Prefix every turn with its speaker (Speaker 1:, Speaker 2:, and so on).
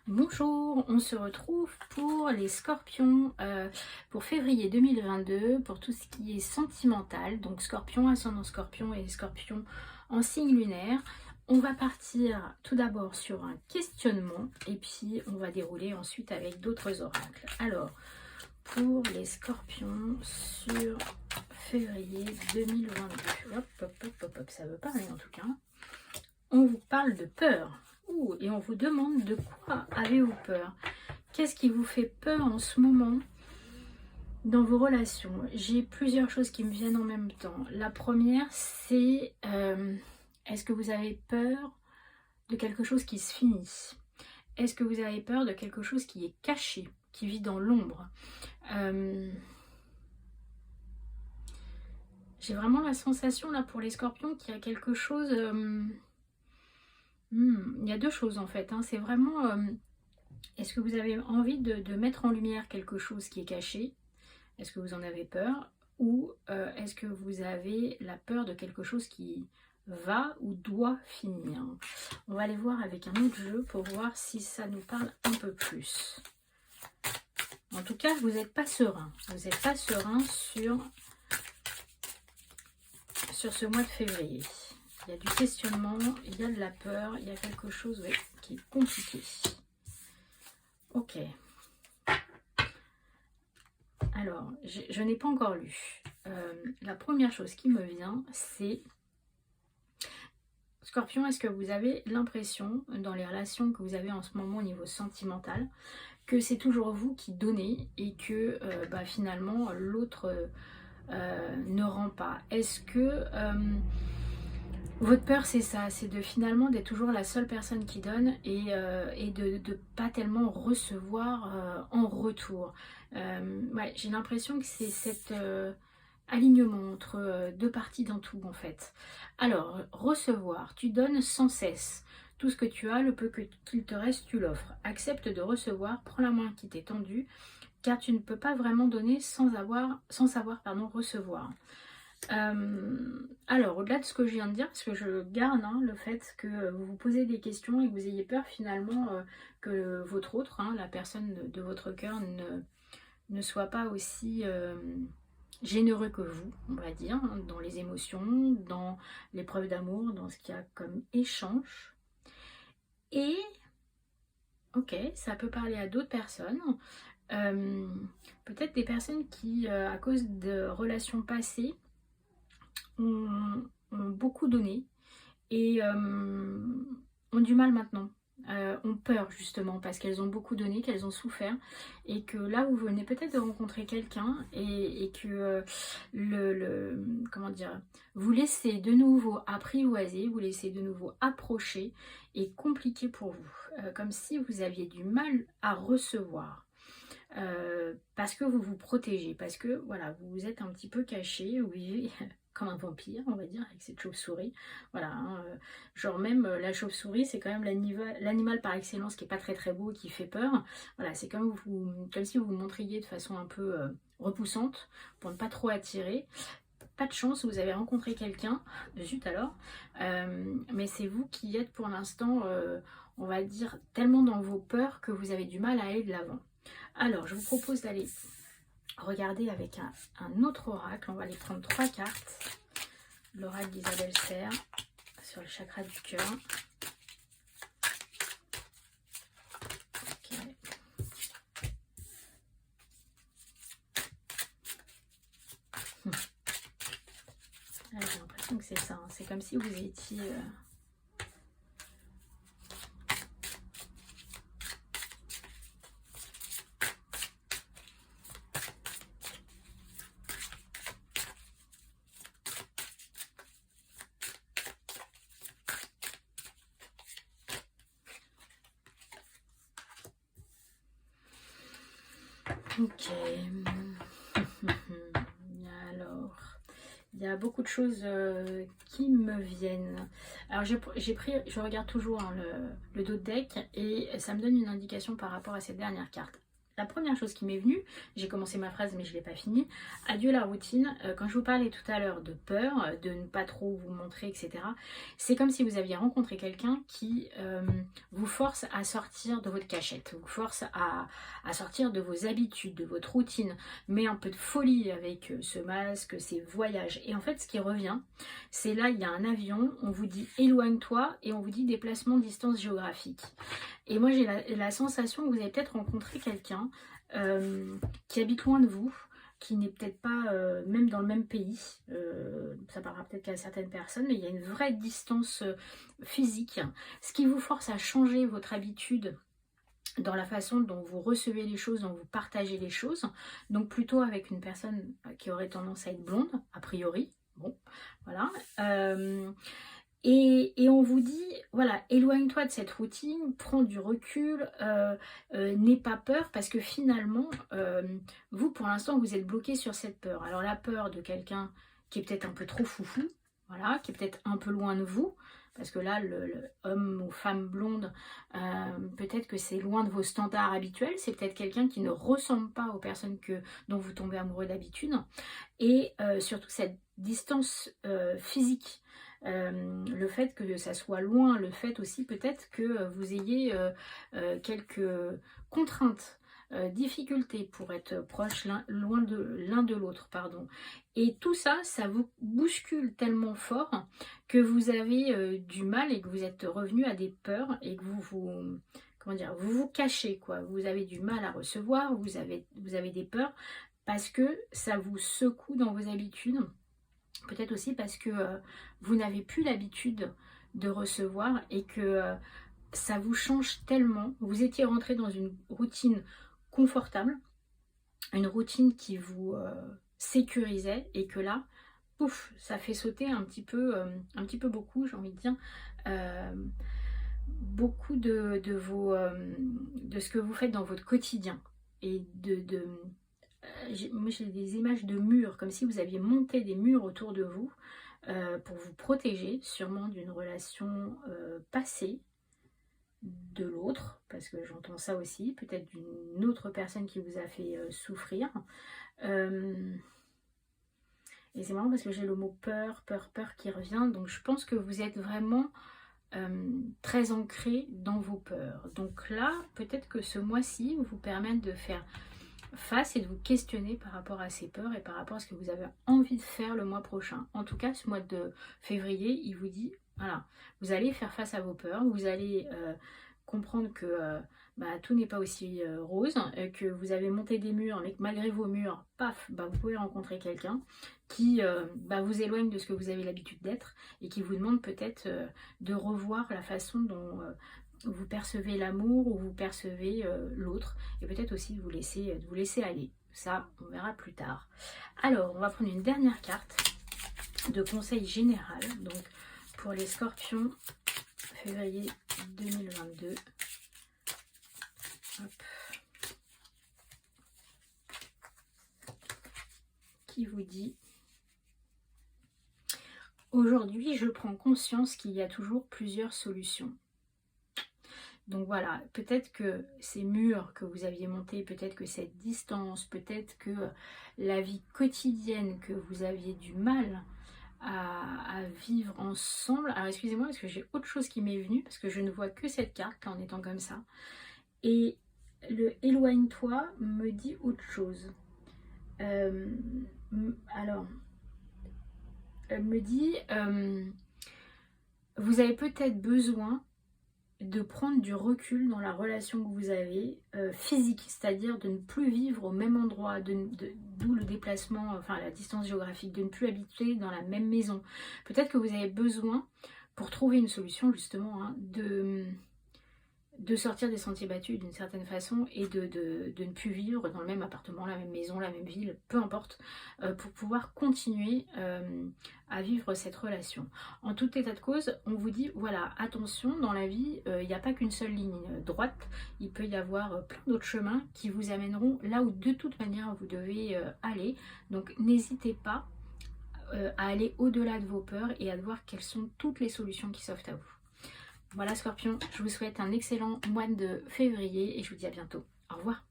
Speaker 1: Bonjour, on se retrouve pour les scorpions pour février 2022, pour tout ce qui est sentimental, donc scorpion, ascendant scorpion et scorpion en signe lunaire. On va partir tout d'abord sur un questionnement et puis on va dérouler ensuite avec d'autres oracles. Alors, pour les scorpions sur février 2022, hop, ça veut parler en tout cas. On vous parle de peur. Et on vous demande de quoi avez-vous peur? Qu'est-ce qui vous fait peur en ce moment dans vos relations? J'ai plusieurs choses qui me viennent en même temps. La première, c'est est-ce que vous avez peur de quelque chose qui se finit? Est-ce que vous avez peur de quelque chose qui est caché, qui vit dans l'ombre? J'ai vraiment la sensation là pour les scorpions qu'il y a quelque chose... il y a deux choses en fait, hein. C'est vraiment, est-ce que vous avez envie de mettre en lumière quelque chose qui est caché? Est-ce que vous en avez peur? Ou est-ce que vous avez la peur de quelque chose qui va ou doit finir? On va aller voir avec un autre jeu pour voir si ça nous parle un peu plus. En tout cas, vous n'êtes pas serein. Vous n'êtes pas serein sur ce mois de février. Il y a du questionnement, il y a de la peur, il y a quelque chose qui est compliqué. Ok. Alors, je n'ai pas encore lu. La première chose qui me vient, c'est... Scorpion, est-ce que vous avez l'impression, dans les relations que vous avez en ce moment au niveau sentimental, que c'est toujours vous qui donnez et que finalement l'autre ne rend pas? Est-ce que... votre peur, c'est ça, c'est de finalement d'être toujours la seule personne qui donne et de pas tellement recevoir en retour. Ouais, j'ai l'impression que c'est cet alignement entre deux parties dans tout en fait. Alors, recevoir, tu donnes sans cesse. Tout ce que tu as, le peu qu'il te reste, tu l'offres. Accepte de recevoir, prends la main qui t'est tendue, car tu ne peux pas vraiment donner sans savoir recevoir. Alors, au-delà de ce que je viens de dire, parce que je garde le fait que vous vous posez des questions et que vous ayez peur finalement que votre autre, la personne de votre cœur, ne soit pas aussi généreux que vous, on va dire, dans les émotions, dans les preuves d'amour, dans ce qu'il y a comme échange. Et, ok, ça peut parler à d'autres personnes. Peut-être des personnes qui, à cause de relations passées, ont beaucoup donné et ont du mal maintenant, ont peur justement parce qu'elles ont beaucoup donné, qu'elles ont souffert et que là vous venez peut-être de rencontrer quelqu'un et que comment dire, vous laissez de nouveau apprivoiser, vous laissez de nouveau approcher et compliqué pour vous, comme si vous aviez du mal à recevoir. Parce que vous vous protégez, parce que voilà, vous vous êtes un petit peu caché, vous vivez comme un vampire, on va dire, avec cette chauve-souris. Voilà, genre même la chauve-souris, c'est quand même l'animal par excellence qui est pas très très beau, qui fait peur. Voilà, c'est comme si vous vous montriez de façon un peu repoussante, pour ne pas trop attirer. Pas de chance, vous avez rencontré quelqu'un, zut alors, mais c'est vous qui êtes pour l'instant, on va dire, tellement dans vos peurs que vous avez du mal à aller de l'avant. Alors, je vous propose d'aller regarder avec un autre oracle. On va aller prendre 3 cartes. L'oracle d'Isabelle Serre sur le chakra du cœur. Ok. J'ai l'impression que c'est ça. C'est comme si vous étiez... Ok. Alors, il y a beaucoup de choses qui me viennent. Alors, je regarde toujours le dos de deck et ça me donne une indication par rapport à cette dernière carte. la première chose qui m'est venue, j'ai commencé ma phrase mais je ne l'ai pas finie, adieu la routine. Quand je vous parlais tout à l'heure de peur, de ne pas trop vous montrer, etc., c'est comme si vous aviez rencontré quelqu'un qui vous force à sortir de votre cachette, vous force à sortir de vos habitudes, de votre routine, met un peu de folie avec ce masque, ces voyages. Et en fait, ce qui revient, c'est là, il y a un avion, on vous dit éloigne-toi et on vous dit déplacement distance géographique. Et moi, j'ai la sensation que vous avez peut-être rencontré quelqu'un qui habite loin de vous, qui n'est peut-être pas même dans le même pays. Ça parlera peut-être qu'à certaines personnes, mais il y a une vraie distance physique, ce qui vous force à changer votre habitude dans la façon dont vous recevez les choses, dont vous partagez les choses. Donc plutôt avec une personne qui aurait tendance à être blonde, a priori. Bon, voilà. Et on vous dit, voilà, éloigne-toi de cette routine, prends du recul, n'aie pas peur, parce que finalement, vous, pour l'instant, vous êtes bloqué sur cette peur. Alors la peur de quelqu'un qui est peut-être un peu trop foufou, voilà, qui est peut-être un peu loin de vous, parce que là, le homme ou femme blonde, peut-être que c'est loin de vos standards habituels, c'est peut-être quelqu'un qui ne ressemble pas aux personnes dont vous tombez amoureux d'habitude, et surtout cette distance physique. Le fait que ça soit loin, le fait aussi peut-être que vous ayez quelques contraintes, difficultés pour être proche l'un de l'autre, pardon. Et tout ça, ça vous bouscule tellement fort que vous avez du mal et que vous êtes revenu à des peurs et que comment dire, vous vous cachez, quoi. Vous avez du mal à recevoir, vous avez des peurs parce que ça vous secoue dans vos habitudes. Peut-être aussi parce que vous n'avez plus l'habitude de recevoir et que ça vous change tellement. Vous étiez rentré dans une routine confortable, une routine qui vous sécurisait, et que là, pouf, ça fait sauter un petit peu beaucoup, j'ai envie de dire, beaucoup de ce que vous faites dans votre quotidien. Et moi j'ai des images de murs, comme si vous aviez monté des murs autour de vous pour vous protéger, sûrement d'une relation passée de l'autre, parce que j'entends ça aussi, peut-être d'une autre personne qui vous a fait souffrir. Et c'est marrant parce que j'ai le mot peur qui revient, donc je pense que vous êtes vraiment très ancré dans vos peurs. Donc là, peut-être que ce mois-ci vous permet de faire face et de vous questionner par rapport à ces peurs et par rapport à ce que vous avez envie de faire le mois prochain. En tout cas, ce mois de février, il vous dit, voilà, vous allez faire face à vos peurs, vous allez comprendre que tout n'est pas aussi rose, que vous avez monté des murs, mais que malgré vos murs, paf, vous pouvez rencontrer quelqu'un qui vous éloigne de ce que vous avez l'habitude d'être et qui vous demande peut-être de revoir la façon dont vous percevez l'amour ou vous percevez l'autre, et peut-être aussi de vous laisser aller. Ça, on verra plus tard. Alors, on va prendre une dernière carte de conseil général, donc pour les scorpions, février 2022. Hop. Qui vous dit: aujourd'hui, je prends conscience qu'il y a toujours plusieurs solutions. Donc voilà, peut-être que ces murs que vous aviez montés, peut-être que cette distance, peut-être que la vie quotidienne que vous aviez du mal à vivre ensemble. Alors excusez-moi parce que j'ai autre chose qui m'est venue, parce que je ne vois que cette carte en étant comme ça. Et le éloigne-toi me dit autre chose. Alors, elle me dit, vous avez peut-être besoin de prendre du recul dans la relation que vous avez physique, c'est-à-dire de ne plus vivre au même endroit, d'où le déplacement, enfin la distance géographique, de ne plus habiter dans la même maison. Peut-être que vous avez besoin, pour trouver une solution justement, de sortir des sentiers battus d'une certaine façon et de ne plus vivre dans le même appartement, la même maison, la même ville, peu importe, pour pouvoir continuer à vivre cette relation. En tout état de cause, on vous dit, voilà, attention, dans la vie, il n'y a pas qu'une seule ligne droite, il peut y avoir plein d'autres chemins qui vous amèneront là où de toute manière vous devez aller. Donc n'hésitez pas à aller au-delà de vos peurs et à voir quelles sont toutes les solutions qui s'offrent à vous. Voilà Scorpion, je vous souhaite un excellent mois de février et je vous dis à bientôt. Au revoir.